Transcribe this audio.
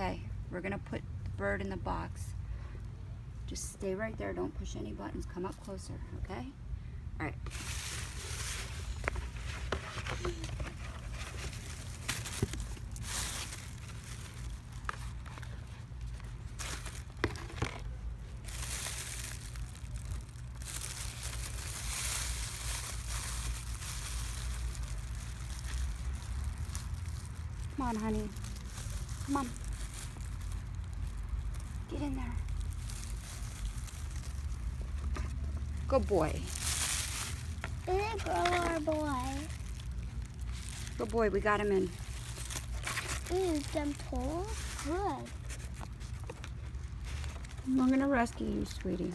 Okay, we're gonna put the bird in the box. Just stay right there, don't push any buttons. Come up closer, okay? All right. Come on, honey. Come on. Get in there. Good boy. Is it girl or boy? Good boy, we got him in. Is them pull? Good. We're gonna rescue you, sweetie.